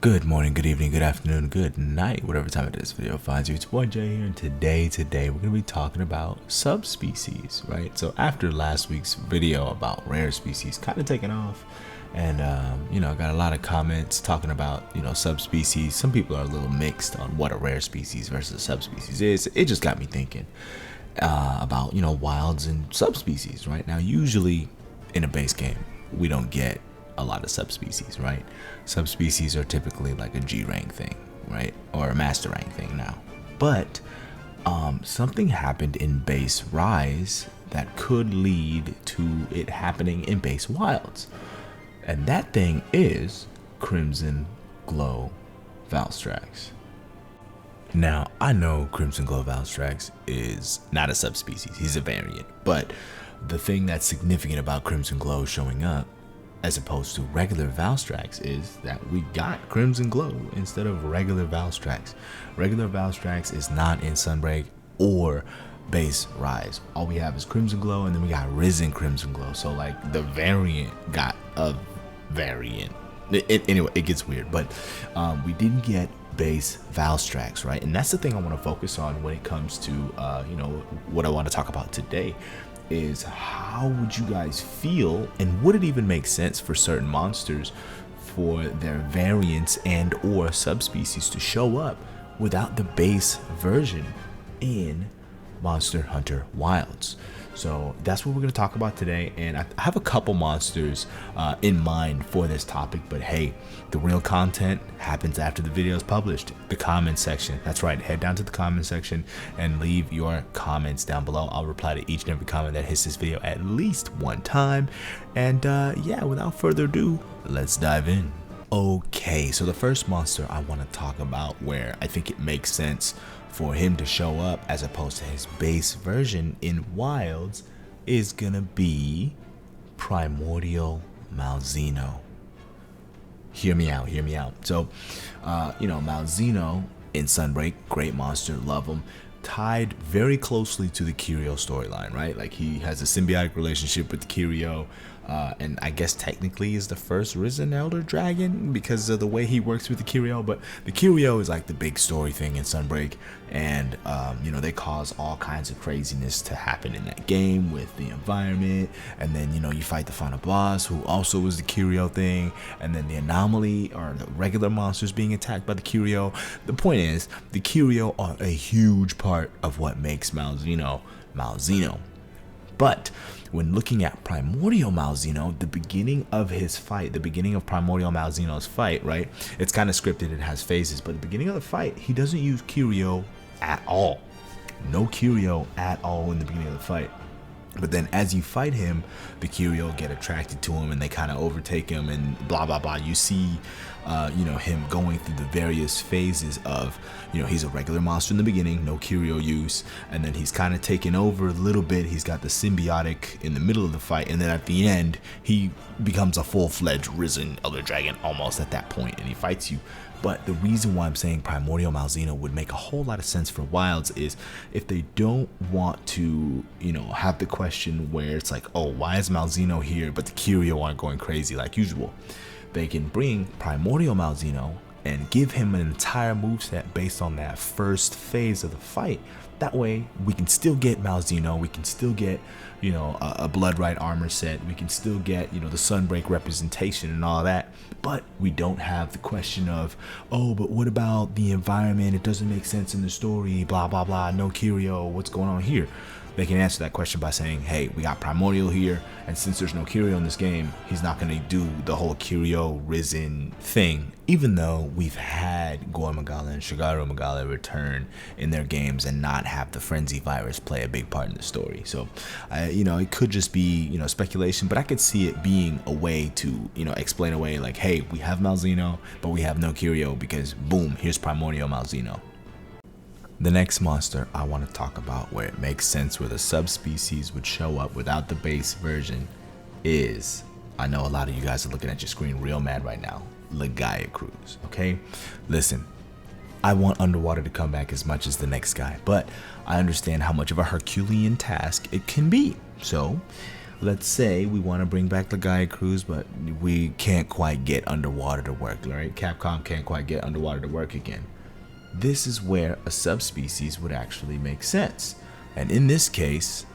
Good morning, good evening, good afternoon, good night, whatever time it is video finds you. It's your boy Jay here, and today we're going to be talking about subspecies, right? So after last week's video about rare species kind of taking off, and got a lot of comments talking about, subspecies. Some people are a little mixed on what a rare species versus a subspecies is. It just got me thinking about, wilds and subspecies, right? Now, usually in a base game, we don't get a lot of subspecies, right? Subspecies are typically like a G rank thing, right? Or a master rank thing now. But something happened in base rise that could lead to it happening in base wilds. And that thing is Crimson Glow Valstrax. Now, I know Crimson Glow Valstrax is not a subspecies, he's a variant, but the thing that's significant about Crimson Glow showing up as opposed to regular Valstrax is that we got Crimson Glow instead of regular Valstrax. Regular Valstrax is not in Sunbreak or base rise. All we have is Crimson Glow, and then we got Risen Crimson Glow. So like the variant got a variant. Anyway, it gets weird, but we didn't get base Valstrax, right? And that's the thing I want to focus on when it comes to what I want to talk about today. Is how would you guys feel, and would it even make sense for certain monsters for their variants and or subspecies to show up without the base version in Monster Hunter Wilds? So that's what we're going to talk about today, and I have a couple monsters in mind for this topic, but hey, the real content happens after the video is published. The comment section, that's right, head down to the comment section and leave your comments down below. I'll reply to each and every comment that hits this video at least one time, and yeah, without further ado, let's dive in. Okay, so the first monster I want to talk about where I think it makes sense for him to show up as opposed to his base version in Wilds is gonna be Primordial Malzeno. Hear me out. So, Malzeno in Sunbreak, great monster, love him. Tied very closely to the Kirio storyline, right? Like he has a symbiotic relationship with the Kirio, and I guess technically is the first Risen Elder Dragon because of the way he works with the Kirio. But the Kirio is like the big story thing in Sunbreak, and they cause all kinds of craziness to happen in that game with the environment, and then you fight the final boss who also is the Kirio thing, and then the anomaly or the regular monsters being attacked by the Kirio. The point is, the Kirio are a huge part of what makes Malzeno. But when looking at Primordial Malzeno, the beginning of his fight, the beginning of Primordial Malzeno's fight, right? It's kind of scripted, it has phases, but at the beginning of the fight, he doesn't use Kirio at all. No Kirio at all in the beginning of the fight. But then as you fight him, the Kirio get attracted to him and they kind of overtake him and blah, blah, blah. You see, him going through the various phases of, he's a regular monster in the beginning, no Kirio use. And then he's kind of taken over a little bit. He's got the symbiotic in the middle of the fight. And then at the end, he becomes a full-fledged Risen Elder Dragon almost at that point, and he fights you. But the reason why I'm saying Primordial Malzeno would make a whole lot of sense for Wilds is if they don't want to, have the question where it's like, oh, why is Malzeno here, but the Kirio aren't going crazy like usual? They can bring Primordial Malzeno and give him an entire moveset based on that first phase of the fight. That way, we can still get Malzeno, we can still get, a Blood Right armor set, we can still get, the Sunbreak representation and all that, but we don't have the question of, oh, but what about the environment? It doesn't make sense in the story, blah, blah, blah, no Kirio, what's going on here? They can answer that question by saying, hey, we got Primordial here, and since there's no Kirio in this game, he's not going to do the whole Kirio Risen thing, even though we've had Gore Magala and Shigaru Magala return in their games and not have the Frenzy virus play a big part in the story. So, it could just be, speculation, but I could see it being a way to, explain away like, hey, we have Malzeno, but we have no Kirio because, boom, here's Primordial Malzeno. The next monster I want to talk about where it makes sense where the subspecies would show up without the base version is, I know a lot of you guys are looking at your screen real mad right now, Lagiacrus, okay? Listen, I want Underwater to come back as much as the next guy, but I understand how much of a Herculean task it can be. So let's say we want to bring back Lagiacrus, but we can't quite get underwater to work, right? Capcom can't quite get underwater to work again. This is where a subspecies would actually make sense. And in this case,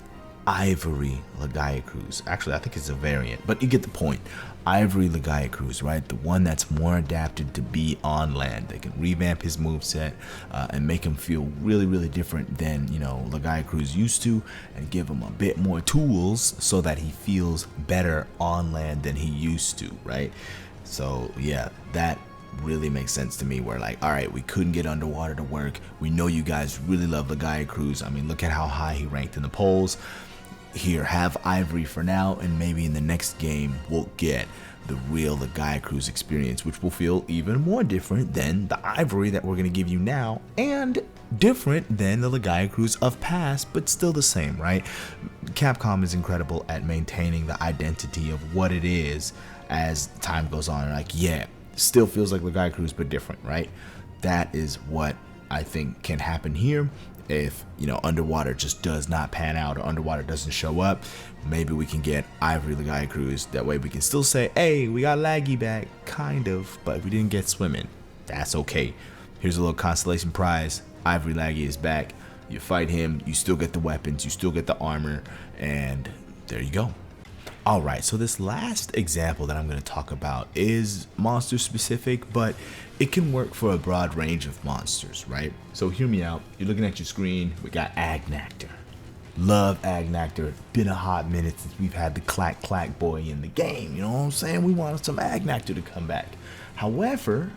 Ivory Lagiacrus. Actually, I think it's a variant, but you get the point. Ivory Lagiacrus, right? The one that's more adapted to be on land. They can revamp his moveset and make him feel really, really different than, you know, Lagiacrus used to, and give him a bit more tools so that he feels better on land than he used to, right? So yeah, that really makes sense to me, where like, all right, we couldn't get underwater to work. We know you guys really love Lagiacrus. I mean, look at how high he ranked in the polls. Here, have Ivory for now, and maybe in the next game we'll get the real Lagiacrus experience, which will feel even more different than the Ivory that we're going to give you now, and different than the Lagiacrus of past, but still the same, right? Capcom is incredible at maintaining the identity of what it is as time goes on. Like, yeah, still feels like Lagiacrus, but different, right? That is what I think can happen here. If, you know, underwater just does not pan out, or underwater doesn't show up, maybe we can get Ivory Lagiacrus. That way we can still say, hey, we got Laggy back, kind of, but we didn't get swimming. That's okay. Here's a little constellation prize. Ivory Laggy is back. You fight him, you still get the weapons, you still get the armor, and there you go. Alright, so this last example that I'm going to talk about is monster specific, but it can work for a broad range of monsters, right? So hear me out. You're looking at your screen. We got Agnactor. Love Agnactor. Been a hot minute since we've had the Clack Clack boy in the game. You know what I'm saying? We wanted some Agnactor to come back. However,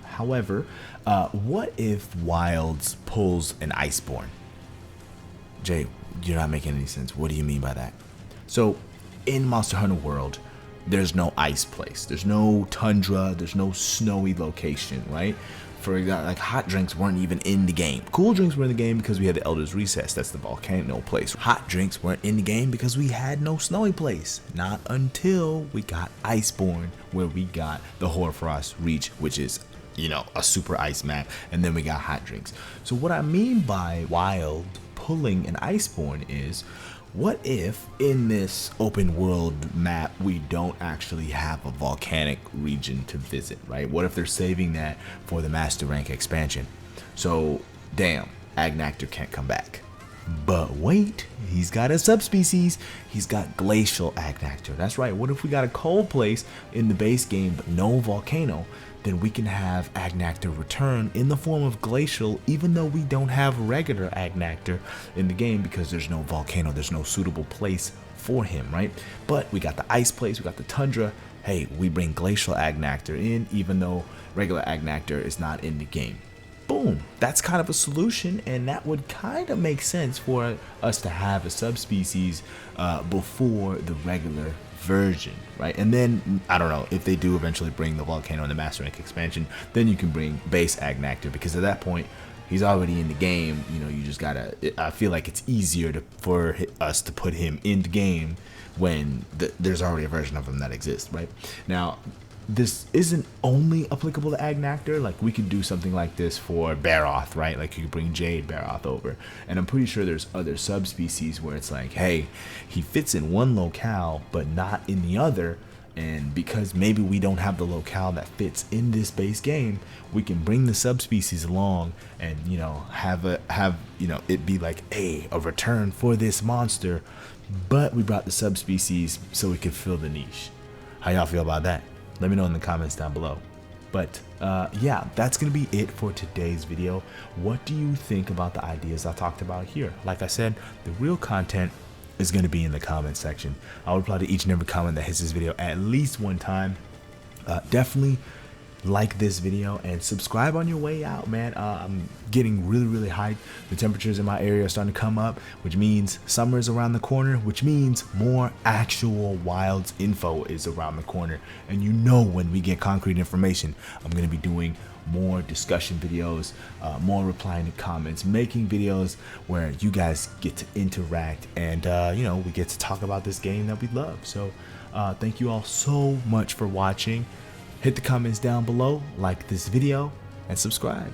what if Wilds pulls an Iceborne? Jay, you're not making any sense. What do you mean by that? So, in Monster Hunter World, there's no ice place. There's no tundra. There's no snowy location, right? For example, like hot drinks weren't even in the game. Cool drinks were in the game because we had the Elder's Recess. That's the volcano place. Hot drinks weren't in the game because we had no snowy place. Not until we got Iceborne, where we got the Hoarfrost Reach, which is, you know, a super ice map. And then we got hot drinks. So what I mean by Wild pulling an Iceborne is, what if in this open world map we don't actually have a volcanic region to visit, right? What if they're saving that for the Master Rank expansion? So, damn, Agnactor can't come back. But wait, he's got a subspecies. He's got Glacial Agnactor. That's right. What if we got a cold place in the base game but no volcano? Then we can have Agnactor return in the form of Glacial, even though we don't have regular Agnactor in the game because there's no volcano, there's no suitable place for him, right? But we got the ice place, we got the tundra. Hey, we bring Glacial Agnactor in, even though regular Agnactor is not in the game. Boom, that's kind of a solution, and that would kind of make sense for us to have a subspecies before the regular version, right? And then I don't know if they do eventually bring the volcano in the Master Rank expansion, then you can bring base Agnactor, because at that point he's already in the game. You know, you just gotta, I feel like it's easier for us to put him in the game when there's already a version of him that exists, right? Now, this isn't only applicable to Agnactor. Like, we could do something like this for Barroth, right? Like, you could bring Jade Barroth over, and I'm pretty sure there's other subspecies where it's like, hey, he fits in one locale but not in the other, and because maybe we don't have the locale that fits in this base game, we can bring the subspecies along and, you know, have you know, it be like, hey, a return for this monster, but we brought the subspecies so we could fill the niche. How y'all feel about that? Let me know in the comments down below. But yeah, that's gonna be it for today's video. What do you think about the ideas I talked about here? Like I said, the real content is gonna be in the comment section. I'll reply to each and every comment that hits this video at least one time. Definitely like this video and subscribe on your way out, man. I'm getting really hyped. The temperatures in my area are starting to come up, which means summer is around the corner, which means more actual Wilds info is around the corner. And you know, when we get concrete information, I'm going to be doing more discussion videos, more replying to comments, making videos where you guys get to interact and you know, we get to talk about this game that we love. So thank you all so much for watching. Hit the comments down below, like this video, and subscribe.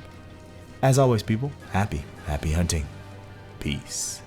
As always, people, happy hunting. Peace.